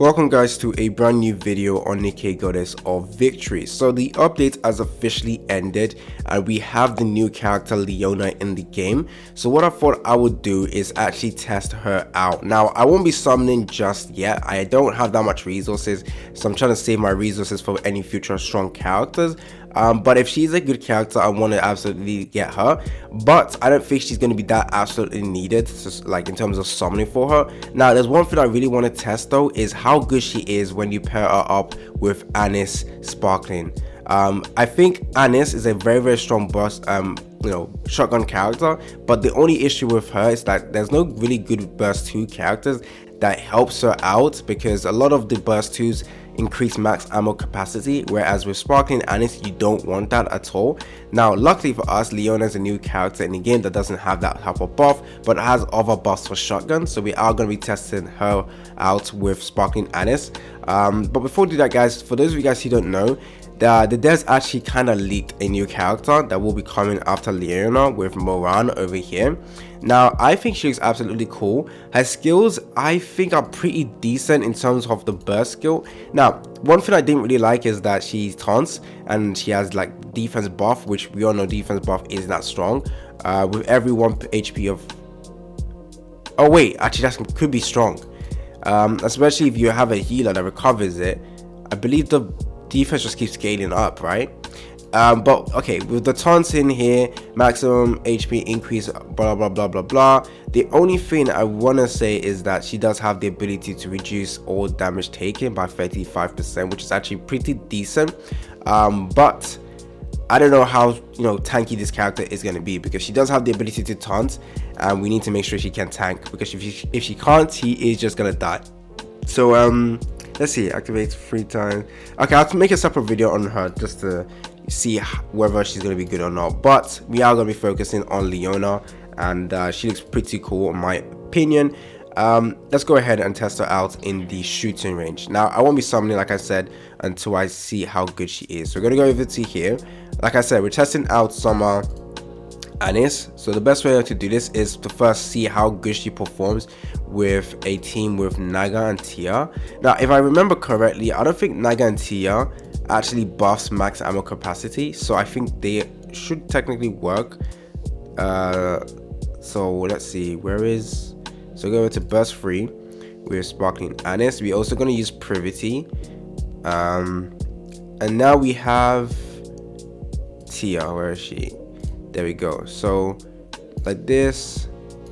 Welcome guys to a brand new video on NIKKE Goddess of Victory. So the update has officially ended and we have the new character Leona in the game. So what I thought I would do is actually test her out. Now I won't be summoning just yet. I don't have that much resources, so I'm trying to save my resources for any future strong characters. But if she's a good character, I want to absolutely get her, but I don't think she's going to be that absolutely needed, just like in terms of summoning for her. Now there's one thing I really want to test though, is how good she is when you pair her up with Anis Sparkling. I think Anis is a very strong burst shotgun character, but the only issue with her is that there's no really good burst 2 characters that helps her out, because a lot of the burst 2s increase max ammo capacity, whereas with Sparkling Anis you don't want that at all. Now luckily for us, Leona is a new character in the game that doesn't have that type of buff, but has other buffs for shotgun, so we are going to be testing her out with Sparkling Anis. But before we do that guys, for those of you guys who don't know, the devs actually kind of leaked a new character that will be coming after Leona with Moran over here. Now I think she looks absolutely cool. Her skills I think are pretty decent in terms of the burst skill. Now one thing I didn't really like is that she taunts and she has like defense buff, which we all know defense buff isn't that strong. With every 1 HP of, oh wait, actually that could be strong, especially if you have a healer that recovers it. I believe the defense just keeps scaling up, right? But okay, with the taunts in here, maximum HP increase, blah blah blah blah blah. The only thing I want to say is that she does have the ability to reduce all damage taken by 35%, which is actually pretty decent. But I don't know how tanky this character is going to be, because she does have the ability to taunt, and we need to make sure she can tank, because if she can't, he is just gonna die. So let's see, activates 3 times. Okay, I'll have to make a separate video on her just to see whether she's going to be good or not, but we are going to be focusing on Leona, and she looks pretty cool in my opinion. Let's go ahead and test her out in the shooting range. Now I won't be summoning, like I said, until I see how good she is. So we're going to go over to here. Like I said, we're testing out some Anis. So the best way to do this is to first see how good she performs with a team with Naga and Tia. Now if I remember correctly, I don't think Naga and Tia actually buffs max ammo capacity, so I think they should technically work. So let's see, so go over to burst 3 with Sparkling Anis. We're also going to use Privity, and now we have Tia. Where is she? There we go. So like this,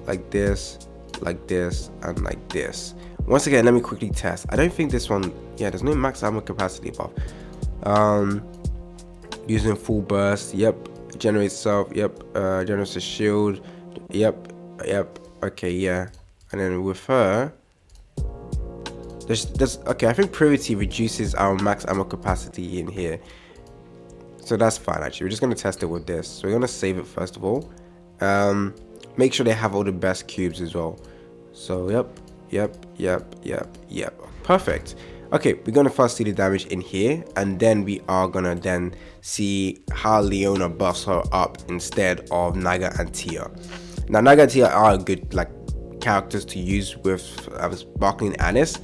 like this, like this, and like this. Once again, let me quickly test. I don't think this one, yeah, there's no max ammo capacity buff. Using full burst, yep. Generates self, yep. Generates a shield, yep. Okay, yeah. And then with her, there's okay, I think Privity reduces our max ammo capacity in here, so that's fine. Actually, we're just gonna test it with this. So we're gonna save it first of all. Make sure they have all the best cubes as well. So yep, perfect. Okay, we're gonna first see the damage in here, and then we are gonna then see how Leona buffs her up instead of Naga and Tia. Now Naga and Tia are good like characters to use with Sparkling Anis,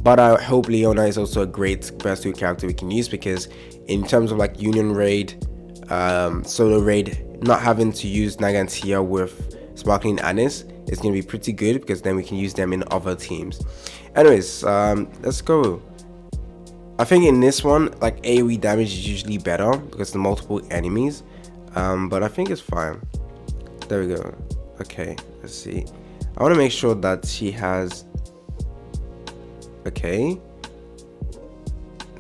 but I hope Leona is also a great burst 2 character we can use, because in terms of like Union Raid, solo raid, not having to use Naga and Tia with Sparkling Anis is going to be pretty good, because then we can use them in other teams. Anyways, let's go. I think in this one, like AoE damage is usually better because the multiple enemies, but I think it's fine. There we go. Okay, let's see. I want to make sure that she has, okay,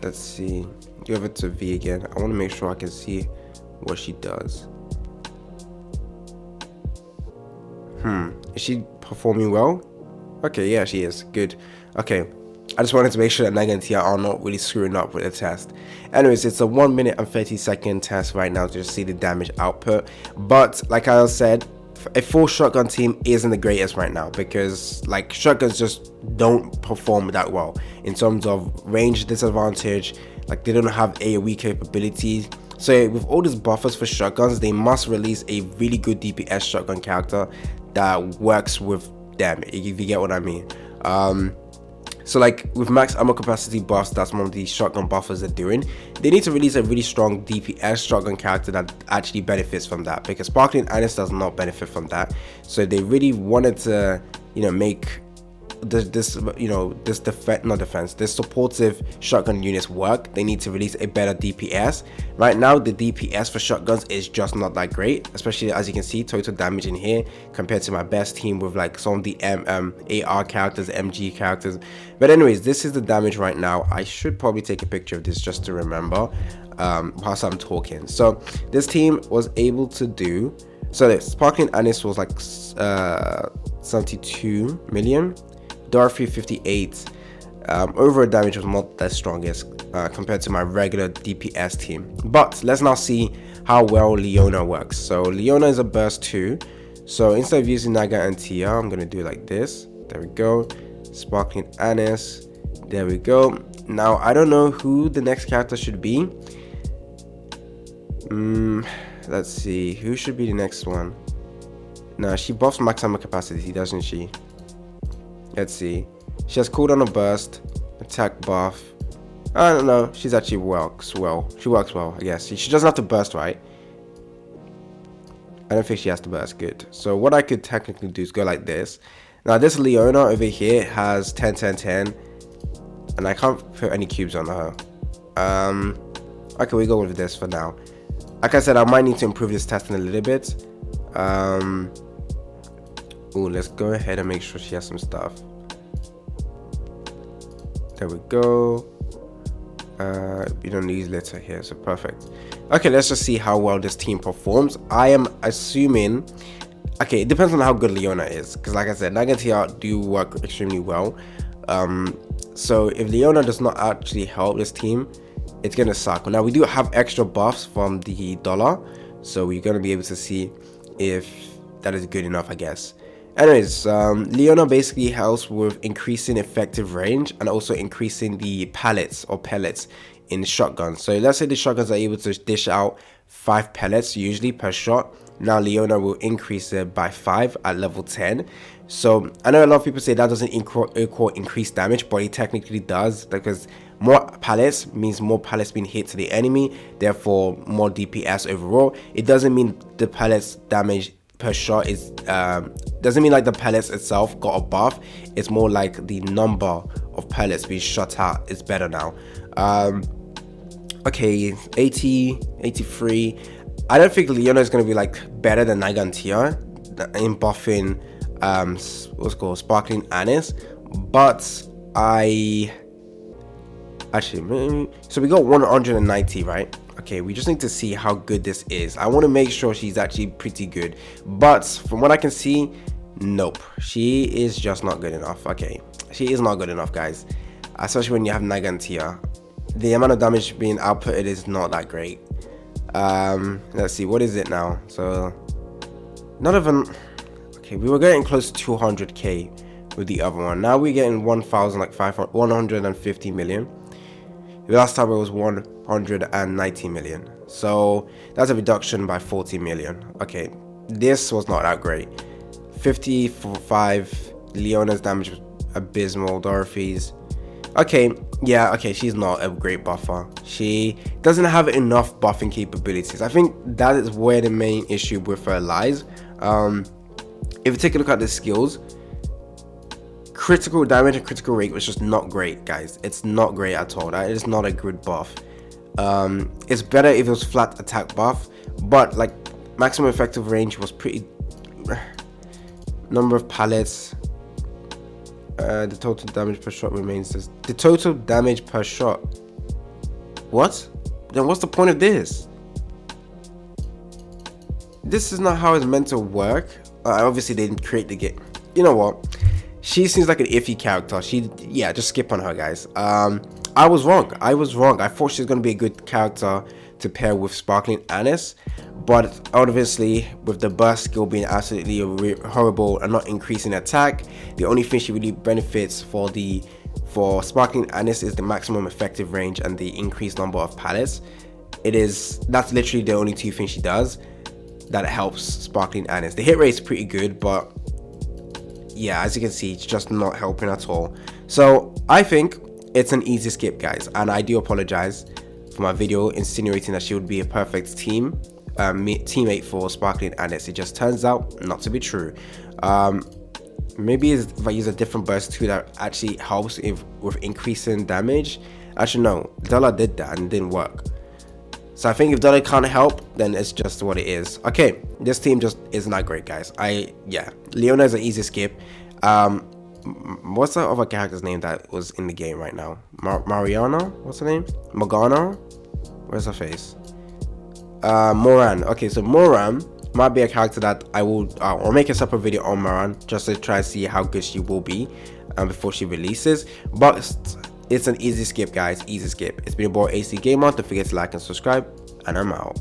let's see, go over to V again. I want to make sure I can see what she does. Is she performing well? Okay, yeah, she is. Good. Okay, I just wanted to make sure that Naga and Tia are not really screwing up with the test. Anyways, it's a 1 minute and 30-second test right now to just see the damage output. But like I said, a full shotgun team isn't the greatest right now, because like shotguns just don't perform that well in terms of range disadvantage. Like they don't have AoE capabilities. So with all these buffers for shotguns, they must release a really good DPS shotgun character that works with them, if you get what I mean. So like with max ammo capacity buffs, that's one of the shotgun buffers are doing. They need to release a really strong DPS shotgun character that actually benefits from that, because Sparkling Anis does not benefit from that. So they really wanted to, you know, make this supportive shotgun units work. They need to release a better DPS. Right now the DPS for shotguns is just not that great, especially as you can see total damage in here compared to my best team with like some of the AR characters, MG characters. But anyways, this is the damage right now. I should probably take a picture of this just to remember whilst I'm talking. So this team was able to do, so the Sparkling Anis was like 72 million, Dorothy 58. Overall damage was not the strongest compared to my regular DPS team. But let's now see how well Leona works. So Leona is a burst 2. So instead of using Naga and Tia, I'm going to do it like this. There we go. Sparkling Anis. There we go. Now I don't know who the next character should be. Let's see. Who should be the next one? Nah, she buffs max ammo capacity, doesn't she? Let's see. She has cooldown of burst, attack buff. I don't know. She's actually works well. She works well, I guess. She doesn't have to burst, right? I don't think she has to burst. Good. So what I could technically do is go like this. Now this Leona over here has 10, 10, 10, and I can't put any cubes on her. Okay, we go with this for now. Like I said, I might need to improve this testing a little bit. Let's go ahead and make sure she has some stuff. There we go. You don't need litter here, so perfect. Okay, let's just see how well this team performs. I am assuming, okay, it depends on how good Leona is, because like I said, Naga Tia do work extremely well. So if Leona does not actually help this team, it's gonna suck. Now we do have extra buffs from the dollar, so we're gonna be able to see if that is good enough, I guess. Anyways, Leona basically helps with increasing effective range and also increasing the pellets in shotguns. So let's say the shotguns are able to dish out 5 pellets usually per shot. Now Leona will increase it by 5 at level 10. So I know a lot of people say that doesn't equal increased damage, but it technically does, because more pellets means more pellets being hit to the enemy, therefore more DPS overall. It doesn't mean the pellets damage per shot is doesn't mean like the pellets itself got a buff. It's more like the number of pellets being shot out is better now. Okay, 80, 83. I don't think Leona is going to be like better than Naga Tia in buffing what's called Sparkling Anis, but I actually, so we got 190, right? Okay, we just need to see how good this is. I want to make sure she's actually pretty good, but from what I can see, nope, she is just not good enough. Okay, she is not good enough, guys, especially when you have Naga Tia. The amount of damage being outputted is not that great. Let's see, what is it now? So not even, okay, we were getting close to 200k with the other one. Now we're getting 150 million. Last time it was 190 million, so that's a reduction by 40 million. Okay, this was not that great. 55. Leona's damage was abysmal. Dorothy's, okay, yeah, okay, she's not a great buffer. She doesn't have enough buffing capabilities. I think that is where the main issue with her lies. If you take a look at the skills, critical damage and critical rate was just not great, guys. It's not great at all. That is not a good buff. It's better if it was flat attack buff, but like maximum effective range was pretty. Number of pallets, the total damage per shot remains this. The total damage per shot, what? Then what's the point of this? This is not how it's meant to work. Obviously they didn't create the game. You know what, she seems like an iffy character. Yeah, just skip on her, guys. I was wrong. I thought she was going to be a good character to pair with Sparkling Anis, but obviously with the burst skill being absolutely horrible and not increasing attack, the only thing she really benefits for Sparkling Anis is the maximum effective range and the increased number of pallets. That's literally the only two things she does that helps Sparkling Anis. The hit rate is pretty good, but yeah, as you can see, it's just not helping at all. So I think it's an easy skip, guys, and I do apologize for my video insinuating that she would be a perfect teammate for Sparkling Anis. It just turns out not to be true. Maybe if I use a different burst 2 that actually helps with increasing damage. Actually no, Dollar did that and it didn't work. So I think if Dollar can't help, then it's just what it is. Okay, this team just isn't that great, guys. Yeah, Leona is an easy skip. What's the other character's name that was in the game right now? Mariana? What's her name? Morgana? Where's her face? Moran. Okay, so Moran might be a character that I will or make a separate video on Moran just to try and see how good she will be before she releases. But it's an easy skip, guys. Easy skip. It's been your boy AC Gamer. Don't forget to like and subscribe, and I'm out.